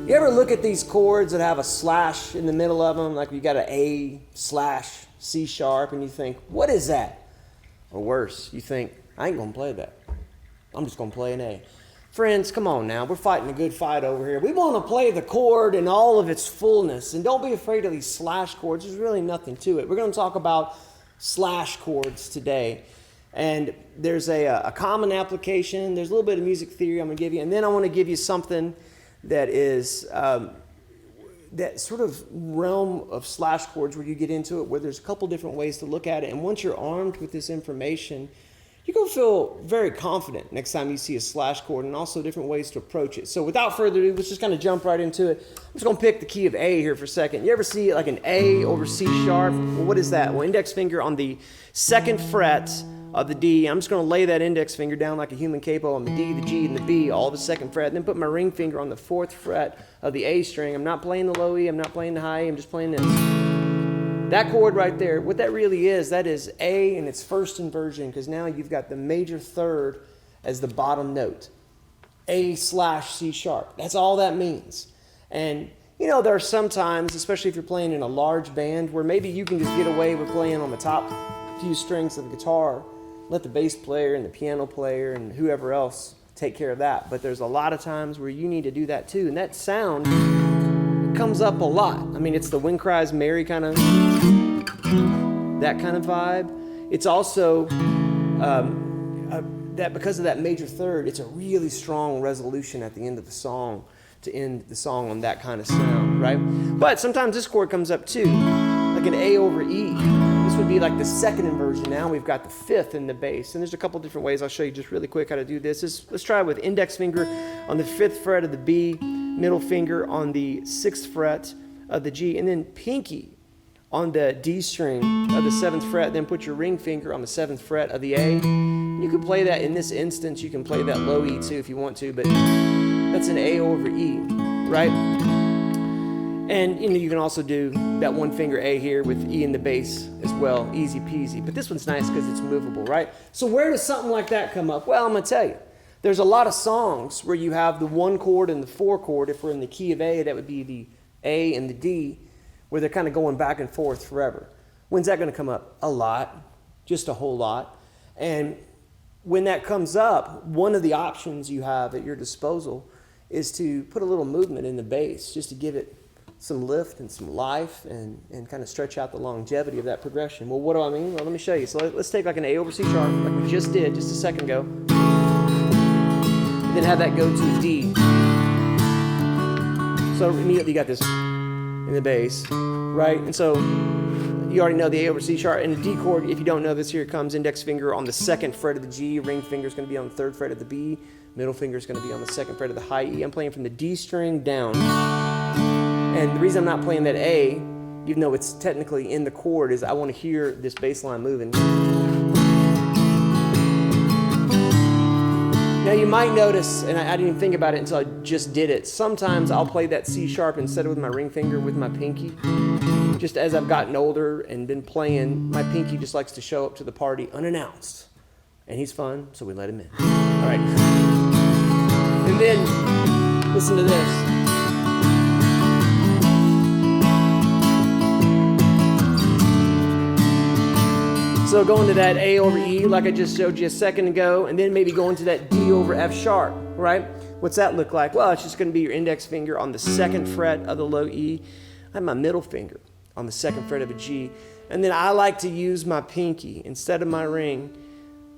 You ever look at these chords that have a slash in the middle of them, like you got an A slash C sharp, and you think, what is that? Or worse, you think, I ain't gonna play that. I'm just gonna play an A. Friends, come on now, we're fighting a good fight over here. We want to play the chord in all of its fullness, and don't be afraid of these slash chords. There's really nothing to it. We're going to talk about slash chords today, and there's a common application. There's a little bit of music theory I'm going to give you, and then I want to give you something that is that sort of realm of slash chords where you get into it, where there's a couple different ways to look at it, and once you're armed with this information, you're going to feel very confident next time you see a slash chord, and also different ways to approach it. So without further ado, let's just kind of jump right into it. I'm just going to pick the key of A here for a second. You ever see like an A over C sharp? Well, what is that? Well, index finger on the 2nd fret of the D. I'm just going to lay that index finger down like a human capo on the D, the G, and the B, all of the 2nd fret. Then put my ring finger on the 4th fret of the A string. I'm not playing the low E. I'm not playing the high E. I'm just playing this. That chord right there, what that really is, that is A in its first inversion, because now you've got the major third as the bottom note. A slash C sharp. That's all that means. And, you know, there are some times, especially if you're playing in a large band, where maybe you can just get away with playing on the top few strings of the guitar, let the bass player and the piano player and whoever else take care of that. But there's a lot of times where you need to do that too. And that sound comes up a lot. I mean, it's the Wind Cries Mary kind of, that kind of vibe. It's also that because of that major third, it's a really strong resolution at the end of the song to end the song on that kind of sound, right? But sometimes this chord comes up too, like an A over E. This would be like the 2nd inversion. Now we've got the 5th in the bass. And there's a couple different ways. I'll show you just really quick how to do this. Let's try it with index finger on the 5th fret of the B, middle finger on the 6th fret of the G, and then pinky on the D string of the 7th fret. Then put your ring finger on the 7th fret of the A. You can play that in this instance. You can play that low E too if you want to, but that's an A over E, right? And you know, you can also do that one finger A here with E in the bass as well, easy peasy. But this one's nice because it's movable, right? So where does something like that come up? Well, I'm going to tell you. There's a lot of songs where you have the 1 chord and the 4 chord. If we're in the key of A, that would be the A and the D, where they're kind of going back and forth forever. When's that going to come up? A lot, just a whole lot. And when that comes up, one of the options you have at your disposal is to put a little movement in the bass, just to give it some lift and some life and kind of stretch out the longevity of that progression. Well, what do I mean? Well, let me show you. So let's take like an A over C sharp, like we just did just a second ago. Then have that go to a D. So immediately you got this in the bass, right? And so you already know the A over C sharp. And the D chord, if you don't know this, here it comes. Index finger on the 2nd fret of the G. Ring finger is going to be on the 3rd fret of the B. Middle finger is going to be on the 2nd fret of the high E. I'm playing from the D string down. And the reason I'm not playing that A, even though it's technically in the chord, is I want to hear this bass line moving. Now you might notice, and I didn't even think about it until I just did it, sometimes I'll play that C sharp instead of with my ring finger, with my pinky. Just as I've gotten older and been playing, my pinky just likes to show up to the party unannounced. And he's fun, so we let him in. All right. And then, listen to this. So going to that A over E, like I just showed you a second ago, and then maybe going to that D over F sharp, right? What's that look like? Well, it's just going to be your index finger on the 2nd fret of the low E. I have my middle finger on the 2nd fret of a G. And then I like to use my pinky instead of my ring,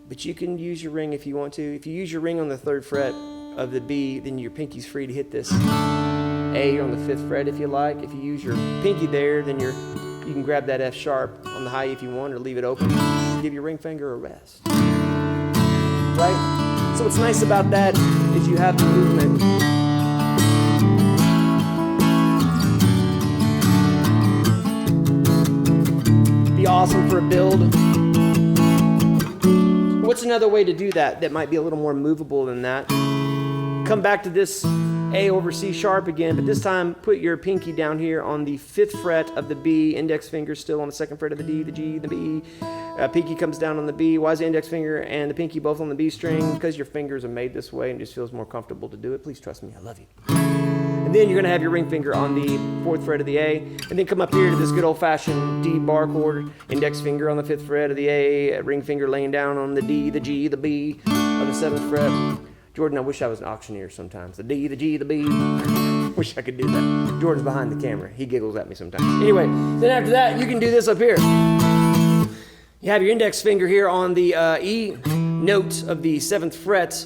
but you can use your ring if you want to. If you use your ring on the 3rd fret of the B, then your pinky's free to hit this A on the 5th fret if you like. If you use your pinky there, then you can grab that F sharp on the high if you want, or leave it open. Give your ring finger a rest. Right? So what's nice about that is you have the movement. Be awesome for a build. What's another way to do that that might be a little more movable than that? Come back to this A over C sharp again, but this time put your pinky down here on the 5th fret of the B, index finger still on the 2nd fret of the D, the G, the B. Pinky comes down on the B. Why is the index finger and the pinky both on the B string? Because your fingers are made this way and it just feels more comfortable to do it. Please trust me, I love you. And then you're going to have your ring finger on the 4th fret of the A, and then come up here to this good old-fashioned D bar chord, index finger on the 5th fret of the A, ring finger laying down on the D, the G, the B of the 7th fret. Jordan, I wish I was an auctioneer sometimes. The D, the G, the B. Wish I could do that. Jordan's behind the camera. He giggles at me sometimes. Anyway, then after that, you can do this up here. You have your index finger here on the E note of the 7th fret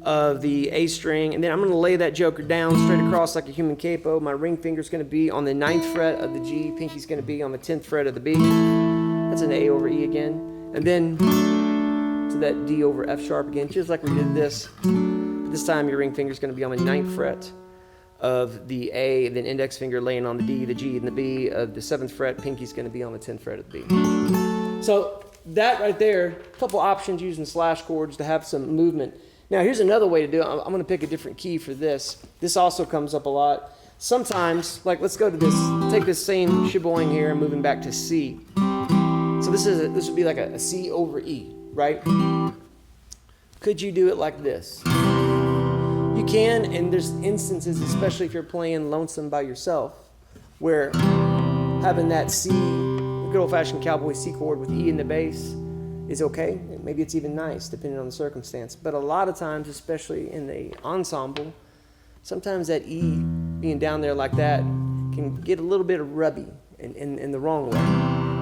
of the A string, and then I'm going to lay that joker down straight across like a human capo. My ring finger's going to be on the 9th fret of the G, pinky's going to be on the 10th fret of the B. That's an A over E again. And then to that D over F sharp again, just like we did this. But this time your ring finger's going to be on the 9th fret of the A, then index finger laying on the D, the G, and the B of the 7th fret. Pinky's going to be on the 10th fret of the B. So that right there, a couple options using slash chords to have some movement. Now here's another way to do it. I'm going to pick a different key for this. This also comes up a lot. Sometimes, like let's go to this, take this same sheboying here and moving back to C. So this would be like a C over E, right? Could you do it like this? You can, and there's instances, especially if you're playing lonesome by yourself, where having that C, good old-fashioned cowboy C chord with E in the bass is okay. Maybe it's even nice, depending on the circumstance. But a lot of times, especially in the ensemble, sometimes that E being down there like that can get a little bit of rubby in the wrong way.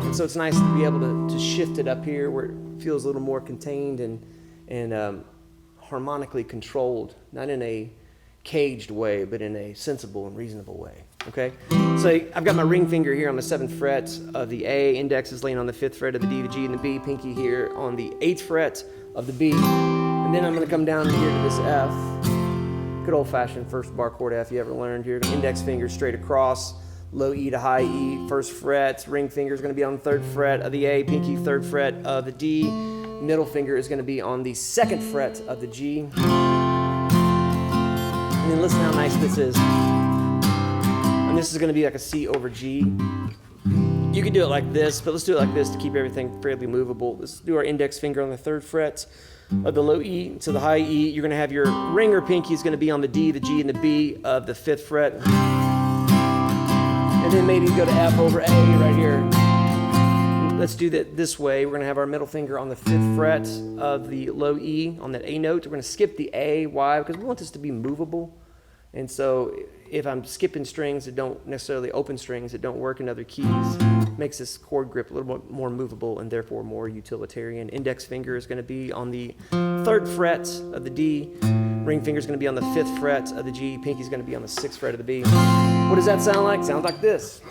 And so it's nice to be able to shift it up here where it feels a little more contained and harmonically controlled, not in a caged way, but in a sensible and reasonable way. Okay? So I've got my ring finger here on the 7th fret of the A, index is laying on the 5th fret of the D, the G, and the B, pinky here on the 8th fret of the B. And then I'm going to come down here to this F. Good old-fashioned first bar chord F you ever learned here. Index finger straight across, low E to high E, 1st fret. Ring finger is going to be on the 3rd fret of the A, pinky 3rd fret of the D. Middle finger is going to be on the 2nd fret of the G. And then listen how nice this is. And this is going to be like a C over G. You can do it like this, but let's do it like this to keep everything fairly movable. Let's do our index finger on the 3rd fret of the low E to the high E. You're going to have your ring or pinky is going to be on the D, the G, and the B of the 5th fret. And then maybe go to F over A right here. Let's do that this way. We're going to have our middle finger on the 5th fret of the low E on that A note. We're going to skip the A. Why? Because we want this to be movable. And so if I'm skipping strings that don't necessarily open strings that don't work in other keys, it makes this chord grip a little bit more movable and therefore more utilitarian. Index finger is going to be on the 3rd fret of the D. Ring finger is going to be on the 5th fret of the G. Pinky is going to be on the 6th fret of the B. What does that sound like? Sounds like this.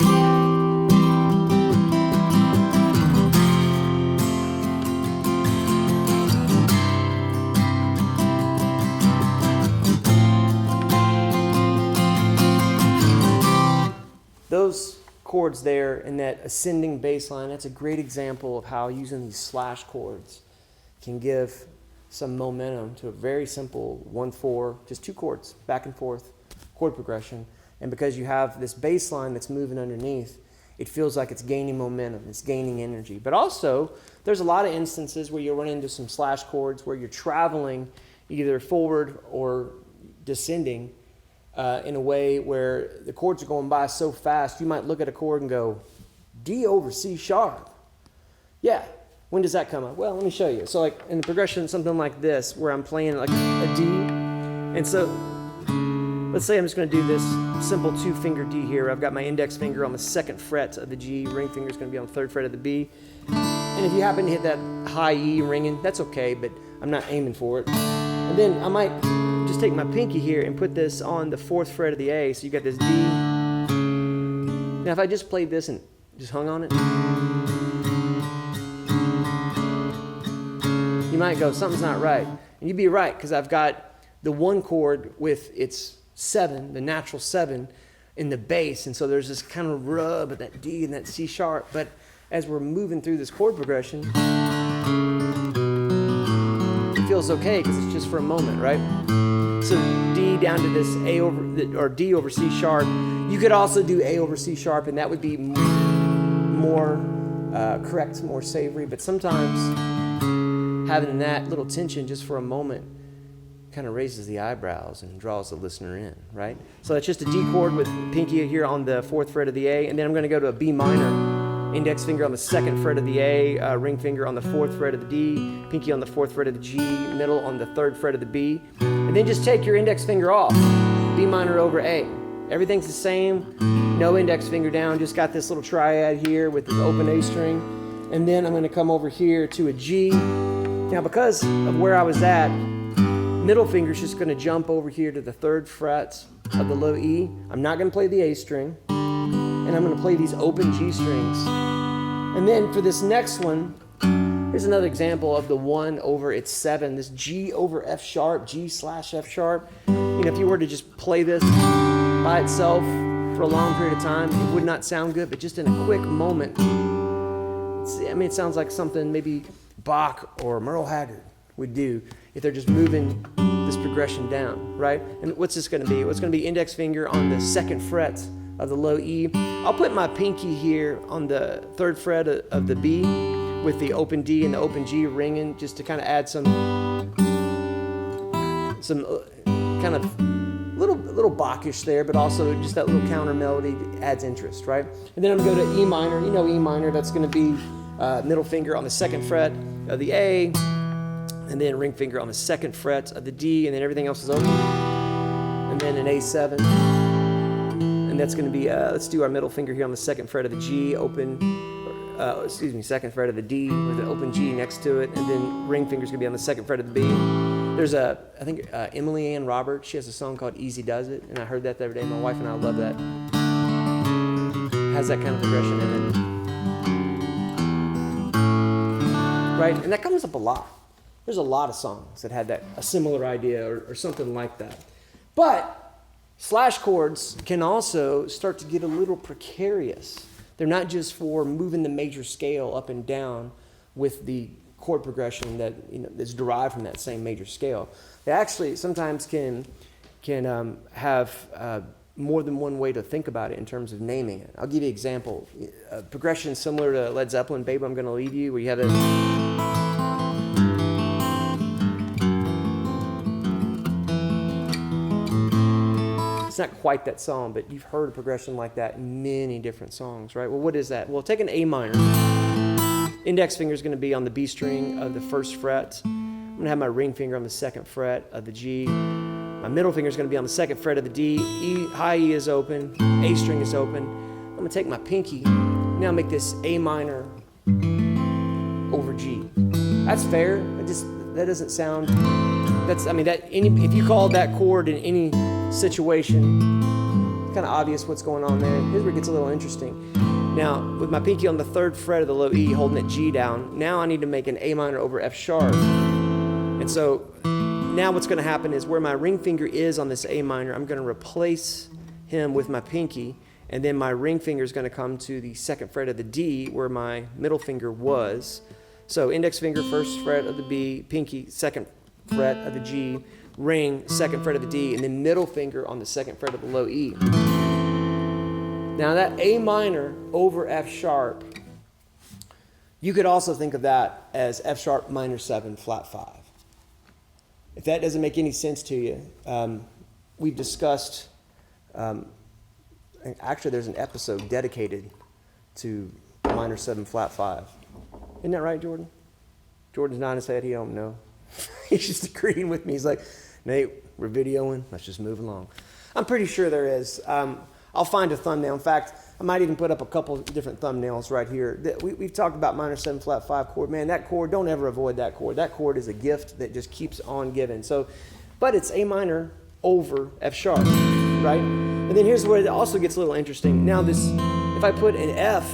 Those chords there in that ascending bass line, that's a great example of how using these slash chords can give some momentum to a very simple 1-4, just 2 chords, back and forth chord progression. And because you have this bass line that's moving underneath, it feels like it's gaining momentum, it's gaining energy. But also, there's a lot of instances where you'll run into some slash chords where you're traveling either forward or descending in a way where the chords are going by so fast, you might look at a chord and go, D over C sharp. Yeah, when does that come up? Well, let me show you. So like in the progression, something like this, where I'm playing like a D. And so let's say I'm just going to do this simple 2-finger D here. I've got my index finger on the 2nd fret of the G. Ring finger is going to be on the 3rd fret of the B. And if you happen to hit that high E ringing, that's okay, but I'm not aiming for it. And then I might just take my pinky here and put this on the 4th fret of the A, so you got this D. Now if I just played this and just hung on it, you might go, something's not right. And you'd be right, because I've got the 1 chord with its 7, the natural 7, in the bass, and so there's this kind of rub of that D and that C sharp, but as we're moving through this chord progression, it feels okay because it's just for a moment, right? So D down to this A over, or D over C sharp. You could also do A over C sharp, and that would be more correct, more savory. But sometimes having that little tension just for a moment kind of raises the eyebrows and draws the listener in, right? So that's just a D chord with pinky here on the 4th fret of the A, and then I'm going to go to a B minor, index finger on the 2nd fret of the A, ring finger on the 4th fret of the D, pinky on the 4th fret of the G, middle on the 3rd fret of the B, and then just take your index finger off, B minor over A. Everything's the same, no index finger down, just got this little triad here with this open A string, and then I'm going to come over here to a G. Now because of where I was at, middle finger's just going to jump over here to the 3rd fret of the low E. I'm not going to play the A string, and I'm going to play these open G strings. And then for this next one, here's another example of the 1 over its 7, this G over F sharp, G slash F sharp. You know, if you were to just play this by itself for a long period of time, it would not sound good, but just in a quick moment, it sounds like something maybe Bach or Merle Haggard would do if they're just moving this progression down, right? And what's this going to be? Well, it's going to be index finger on the 2nd fret of the low E. I'll put my pinky here on the 3rd fret of the B with the open D and the open G ringing, just to kind of add some kind of little Bachish there, but also just that little counter melody adds interest, right? And then I'm going to go to E minor. You know E minor, that's going to be middle finger on the 2nd fret of the A, and then ring finger on the 2nd fret of the D, and then everything else is open. And then an A7. And that's going to be, let's do our middle finger here on the 2nd fret of the G, open, 2nd fret of the D with an open G next to it, and then ring finger's going to be on the 2nd fret of the B. There's I think Emily Ann Roberts, she has a song called Easy Does It, and I heard that the other day. My wife and I love that. Has that kind of progression in it. Right? And that comes up a lot. There's a lot of songs that had a similar idea or something like that. But slash chords can also start to get a little precarious. They're not just for moving the major scale up and down with the chord progression that's derived from that same major scale. They actually sometimes can have more than one way to think about it in terms of naming it. I'll give you an example. A progression similar to Led Zeppelin, Babe, I'm Gonna Leave You, where you have it's not quite that song, but you've heard a progression like that in many different songs, right? Well, what is that? Well, take an A minor. Index finger is going to be on the B string of the 1st fret. I'm going to have my ring finger on the 2nd fret of the G. My middle finger is going to be on the 2nd fret of the D. High E is open. A string is open. I'm going to take my pinky. Now make this A minor over G. That's fair. That doesn't sound. If you called that chord in any situation, it's kind of obvious what's going on there. Here's where it gets a little interesting. Now, with my pinky on the 3rd fret of the low E, holding that G down, now I need to make an A minor over F sharp. And so now what's going to happen is where my ring finger is on this A minor, I'm going to replace him with my pinky, and then my ring finger is going to come to the 2nd fret of the D where my middle finger was. So index finger, 1st fret of the B, pinky, 2nd fret of the G, ring, 2nd fret of the D, and then middle finger on the 2nd fret of the low E. Now that A minor over F sharp, you could also think of that as F sharp minor 7 flat 5. If that doesn't make any sense to you, we've discussed, actually there's an episode dedicated to minor 7 flat 5. Isn't that right, Jordan? Jordan's nodding his head, he don't know. He's just agreeing with me. He's like, Nate, we're videoing, let's just move along. I'm pretty sure there is. I'll find a thumbnail. In fact, I might even put up a couple different thumbnails right here. We've talked about minor 7 flat 5 chord. Man, that chord, don't ever avoid that chord. That chord is a gift that just keeps on giving. But it's A minor over F sharp, right? And then here's where it also gets a little interesting. Now if I put an F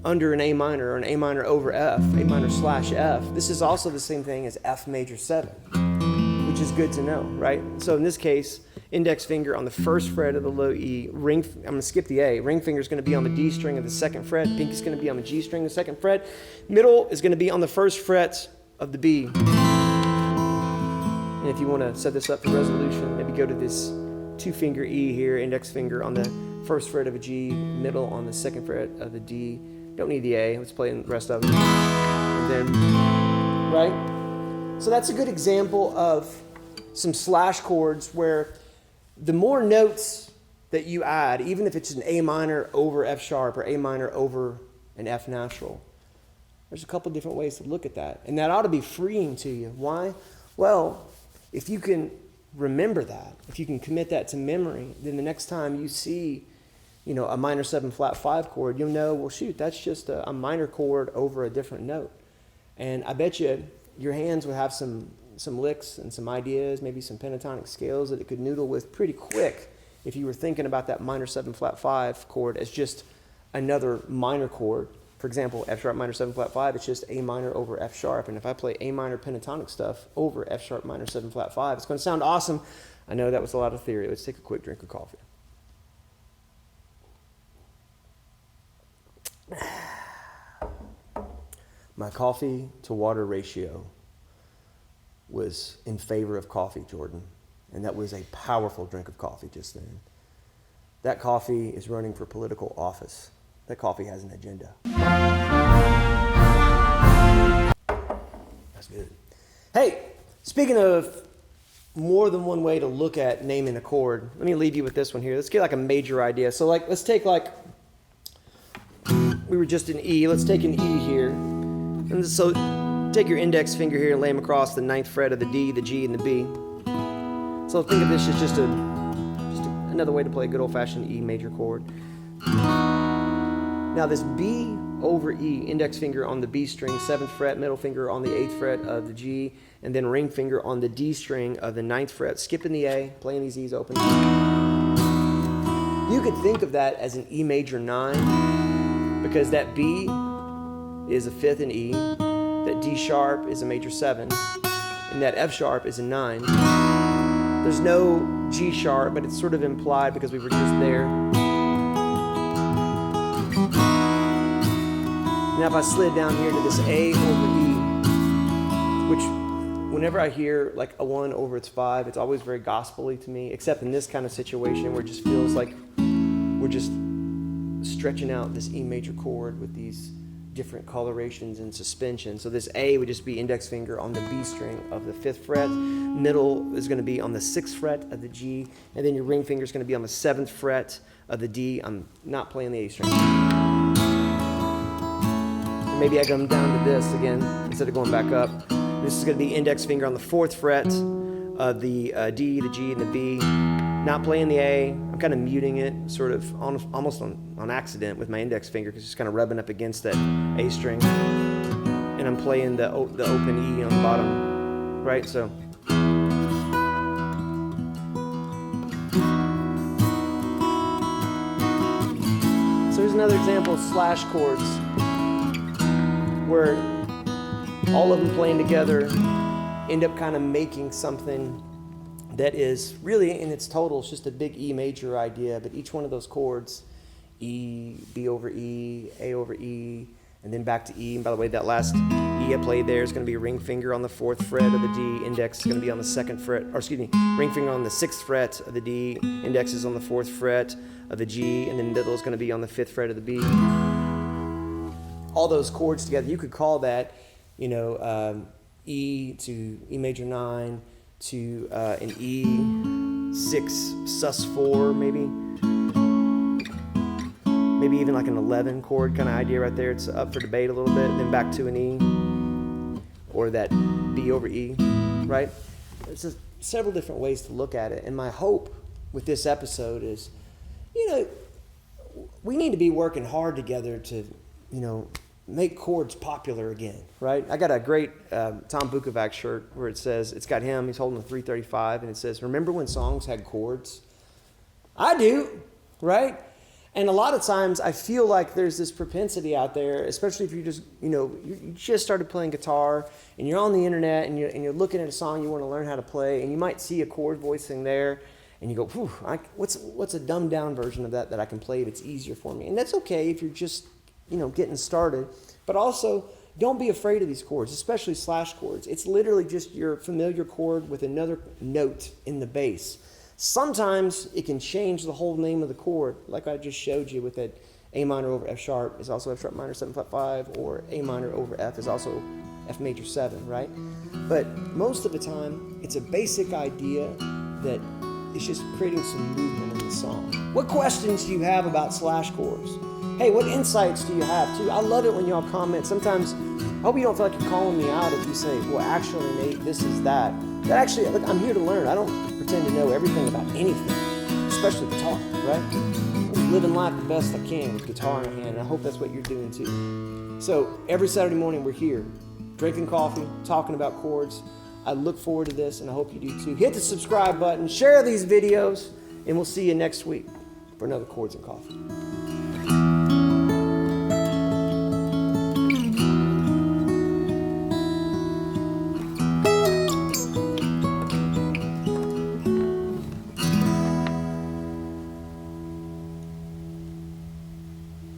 under an A minor or an A minor over F, A minor slash F, this is also the same thing as F major 7, which is good to know, right? So in this case, index finger on the 1st fret of the low E, I'm going to skip the A, ring finger is going to be on the D string of the 2nd fret, pinky is going to be on the G string of the 2nd fret, middle is going to be on the 1st fret of the B. And if you want to set this up for resolution, maybe go to this 2-finger E here, index finger on the 1st fret of a G, middle on the 2nd fret of the D. Don't need the A, let's play the rest of them. And then, right? So that's a good example of some slash chords where the more notes that you add, even if it's an A minor over F sharp or A minor over an F natural, there's a couple different ways to look at that. And that ought to be freeing to you. Why? Well, if you can remember that, if you can commit that to memory, then the next time you see, a minor 7 flat 5 chord, you'll know, well, shoot, that's just a minor chord over a different note. And I bet you your hands would have some licks and some ideas, maybe some pentatonic scales that it could noodle with pretty quick if you were thinking about that minor 7 flat 5 chord as just another minor chord. For example, F sharp minor 7 flat 5, it's just A minor over F sharp. And if I play A minor pentatonic stuff over F sharp minor 7 flat 5, it's going to sound awesome. I know that was a lot of theory. Let's take a quick drink of coffee. My coffee to water ratio was in favor of coffee, Jordan. And that was a powerful drink of coffee just then. That coffee is running for political office. That coffee has an agenda. That's good. Hey, speaking of more than one way to look at naming a chord, let me leave you with this one here. Let's get like a major idea. So let's take we were just in E. Let's take an E here. And so take your index finger here and lay them across the 9th fret of the D, the G, and the B. So think of this as just another way to play a good old-fashioned E major chord. Now this B over E, index finger on the B string, 7th fret, middle finger on the 8th fret of the G, and then ring finger on the D string of the 9th fret, skipping the A, playing these E's open. You could think of that as an E major 9 because that B is a 5th in E, that D sharp is a major 7, and that F sharp is a 9. There's no G sharp, but it's sort of implied because we were just there. Now if I slid down here to this A over E, which whenever I hear like a 1 over its 5, it's always very gospel-y to me, except in this kind of situation where it just feels like we're just stretching out this E major chord with these different colorations and suspension. So this A would just be index finger on the B string of the 5th fret. Middle is going to be on the 6th fret of the G, and then your ring finger is going to be on the 7th fret of the D. I'm not playing the A string. Maybe I come down to this again instead of going back up. This is going to be index finger on the 4th fret of the D, the G, and the B. Not playing the A. I'm kind of muting it, sort of almost on accident with my index finger because it's kind of rubbing up against that A string. And I'm playing the open E on the bottom, right? So here's another example of slash chords where all of them playing together end up kind of making something that is really in its total it's just a big E major idea, but each one of those chords, E, B over E, A over E, and then back to E. And by the way, that last E I played there is going to be a ring finger on the 4th fret of the D, index is going to be on the 2nd fret, or excuse me, ring finger on the 6th fret of the D, index is on the 4th fret of the G, and then middle is going to be on the 5th fret of the B. All those chords together, you could call that, E to E major 9, to an E6 sus4 maybe even like an 11 chord kind of idea right there. It's up for debate a little bit, and then back to an E or that B over E, right? There's several different ways to look at it, and my hope with this episode is, we need to be working hard together to, make chords popular again, right? I got a great Tom Bukovac shirt where it's got him, he's holding a 335, and it says, "Remember when songs had chords?" I do, right? And a lot of times I feel like there's this propensity out there, especially if you just, you just started playing guitar and you're on the internet and you're looking at a song you want to learn how to play, and you might see a chord voicing there and you go, "Whew, what's a dumbed down version of that I can play that's easier for me?" And that's okay if you're just getting started, but also don't be afraid of these chords, especially slash chords. It's literally just your familiar chord with another note in the bass. Sometimes it can change the whole name of the chord, like I just showed you with that A minor over F sharp is also F sharp minor 7 flat 5, or A minor over F is also F major 7, right? But most of the time, it's a basic idea that it's just creating some movement in the song. What questions do you have about slash chords? Hey, what insights do you have too? I love it when y'all comment. Sometimes, I hope you don't feel like you're calling me out if you say, well, actually, Nate, this is that. That actually, look, I'm here to learn. I don't pretend to know everything about anything, especially guitar, right? I'm just living life the best I can with guitar in hand, and I hope that's what you're doing too. So every Saturday morning, we're here, drinking coffee, talking about chords. I look forward to this, and I hope you do too. Hit the subscribe button, share these videos, and we'll see you next week for another Chords and Coffee.